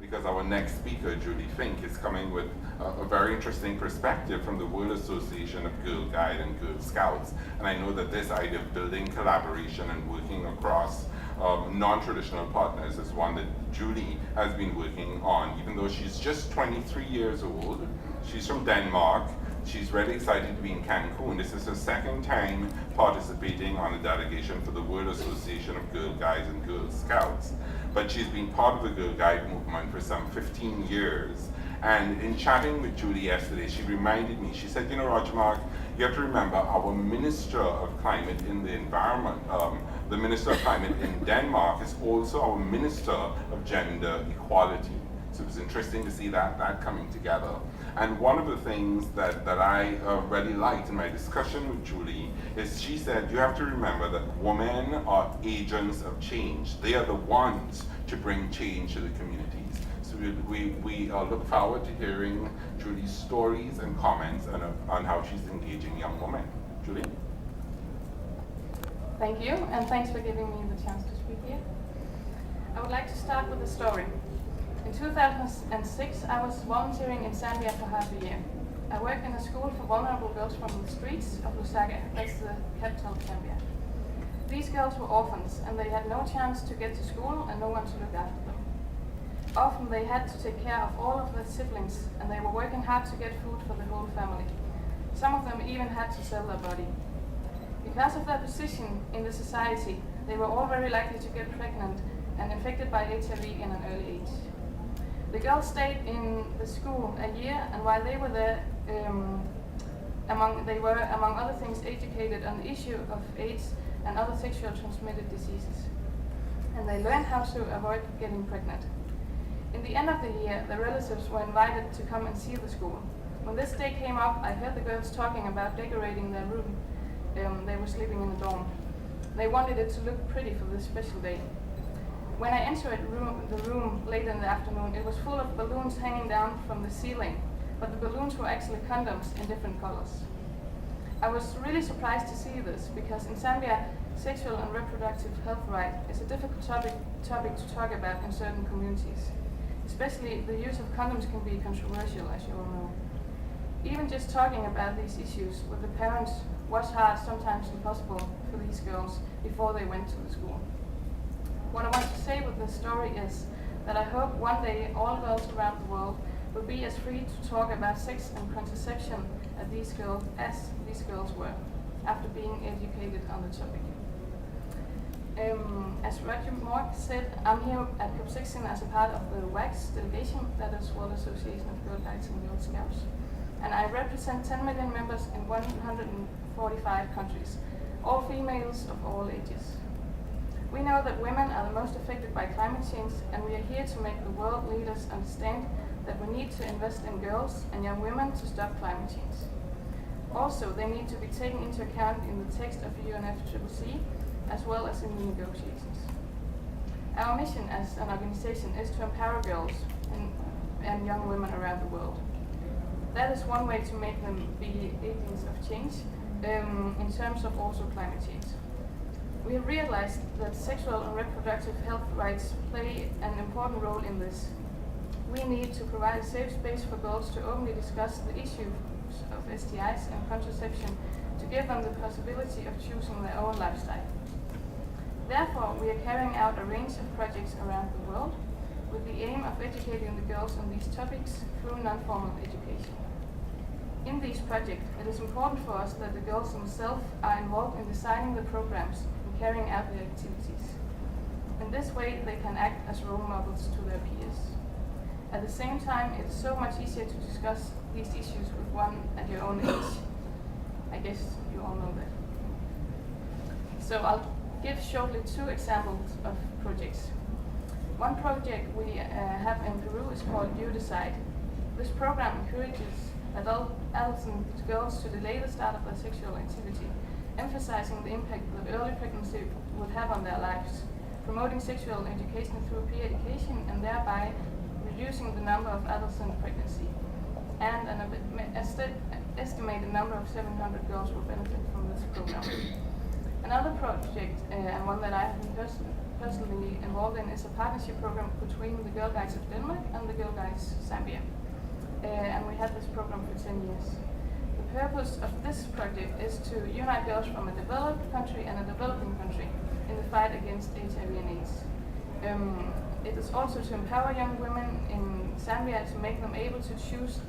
because our next speaker, Julie Fink, is coming with a very interesting perspective from the World Association of Girl Guide and Girl Scouts. And I know that this idea of building collaboration and working across non-traditional partners is one that Julie has been working on, even though she's just 23 years old. She's from Denmark. She's really excited to be in Cancun. This is her second time participating on a delegation for the World Association of Girl Guides and Girl Scouts. But she's been part of the Girl Guide movement for some 15 years. And in chatting with Julie yesterday, she reminded me, she said, you know, Roger Mark, you have to remember our Minister of Climate in the Environment, the Minister of Climate in Denmark is also our Minister of Gender Equality. So it was interesting to see that coming together. And one of the things that I really liked in my discussion with Julie is she said, you have to remember that women are agents of change. They are the ones to bring change to the communities. So we look forward to hearing Julie's stories and comments on how she's engaging young women. Julie? Thank you, and thanks for giving me the chance to speak here. I would like to start with a story. In 2006, I was volunteering in Zambia for half a year. I worked in a school for vulnerable girls from the streets of Lusaka, that's the capital of Zambia. These girls were orphans, and they had no chance to get to school and no one to look after them. Often they had to take care of all of their siblings, and they were working hard to get food for the whole family. Some of them even had to sell their body. Because of their position in the society, they were all very likely to get pregnant and infected by HIV in an early age. The girls stayed in the school a year, and while they were there, they were, among other things, educated on the issue of AIDS and other sexually transmitted diseases. And they learned how to avoid getting pregnant. In the end of the year, the relatives were invited to come and see the school. When this day came up, I heard the girls talking about decorating their room. They were sleeping in a dorm. They wanted it to look pretty for this special day. When I entered the room late in the afternoon, it was full of balloons hanging down from the ceiling, but the balloons were actually condoms in different colors. I was really surprised to see this, because in Zambia, sexual and reproductive health right is a difficult topic to talk about in certain communities. Especially the use of condoms can be controversial, as you all know. Even just talking about these issues with the parents was hard, sometimes impossible, for these girls before they went to the school. What I want to say with this story is that I hope one day all girls around the world will be as free to talk about sex and contraception as these girls were, after being educated on the topic. As Roger Mark said, I'm here at COP16 as a part of the WACS delegation, that is World Association of Girl Guides and Girl Scouts. And I represent 10 million members in 145 countries, all females of all ages. We know that women are the most affected by climate change, and we are here to make the world leaders understand that we need to invest in girls and young women to stop climate change. Also, they need to be taken into account in the text of UNFCCC, as well as in the negotiations. Our mission as an organization is to empower girls and young women around the world. That is one way to make them be agents of change in terms of also climate change. We have realized that sexual and reproductive health rights play an important role in this. We need to provide a safe space for girls to openly discuss the issues of STIs and contraception, to give them the possibility of choosing their own lifestyle. Therefore, we are carrying out a range of projects around the world with the aim of educating the girls on these topics through non-formal education. In these projects, it is important for us that the girls themselves are involved in designing the programs and carrying out their activities. In this way, they can act as role models to their peers. At the same time, it is so much easier to discuss these issues with one at your own age. I guess you all know that. So I'll give shortly 2 examples of projects. One project we have in Peru is called You Decide. This program encourages adults and girls to delay the start of their sexual activity, emphasizing the impact that early pregnancy would have on their lives, promoting sexual education through peer education, and thereby reducing the number of adolescent pregnancy. And an estimated number of 700 girls will benefit from this program. Another project, and one that I have been personally involved in is a partnership program between the Girl Guides of Denmark and the Girl Guides Zambia. And we had this program for 10 years. The purpose of this project is to unite girls from a developed country and a developing country in the fight against HIV and AIDS. It is also to empower young women in Zambia to make them able to choose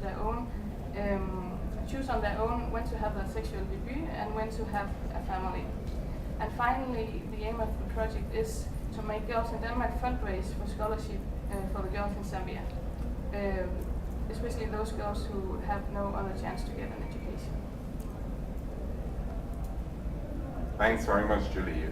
on their own when to have a sexual debut and when to have a family. And finally, the aim of the project is to make girls in Denmark fundraise for scholarship for the girls in Zambia, especially those girls who have no other chance to get an education. Thanks very much, Julie.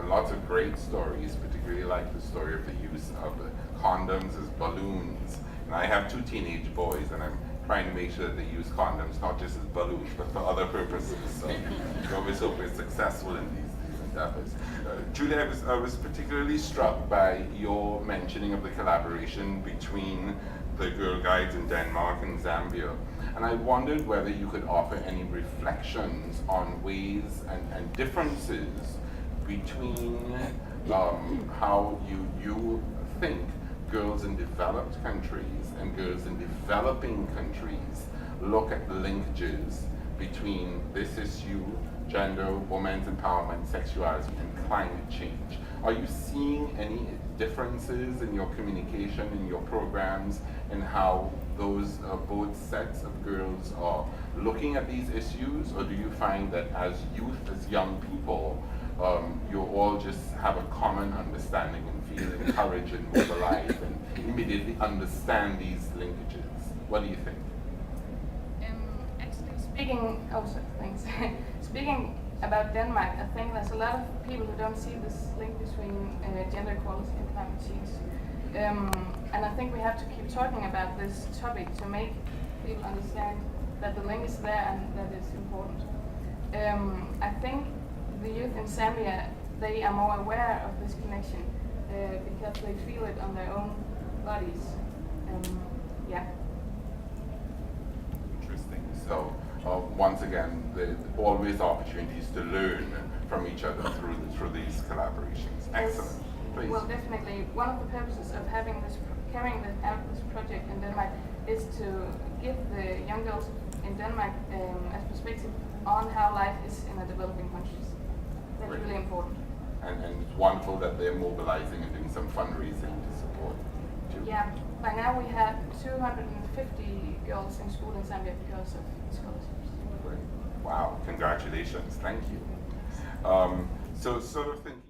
Lots of great stories, particularly like the story of the use of condoms as balloons. And I have 2 teenage boys, and I'm trying to make sure that they use condoms not just as balloons, but for other purposes. So we always hope we're successful in these endeavors. Julie, I was particularly struck by your mentioning of the collaboration between the Girl Guides in Denmark and Zambia. And I wondered whether you could offer any reflections on ways and differences between how you think girls in developed countries and girls in developing countries look at the linkages between this issue, gender, women's empowerment, sexuality, and climate change. Are you seeing any differences in your communication, in your programs, in how those both sets of girls are looking at these issues? Or do you find that as youth, as young people, you all just have a common understanding and feel encouraged and mobilized and immediately understand these linkages? What do you think? Actually, speaking about Denmark, I think there's a lot of people who don't see this link between gender equality and climate change. And I think we have to keep talking about this topic to make people understand that the link is there and that it's important. I think the youth in Zambia, they are more aware of this connection because they feel it on their own bodies. Yeah. Interesting. So once again, there are always opportunities to learn from each other through these collaborations. Excellent. Please. Well, definitely. One of the purposes of carrying out this project in Denmark is to give the young girls in Denmark a perspective on how life is in the developing countries. That's really important. And it's wonderful that they're mobilizing and doing some fundraising to support too. Yeah. By now we have 250 girls in school in Zambia because of scholarships. Great. Wow. Congratulations. Thank you. So sort of thinking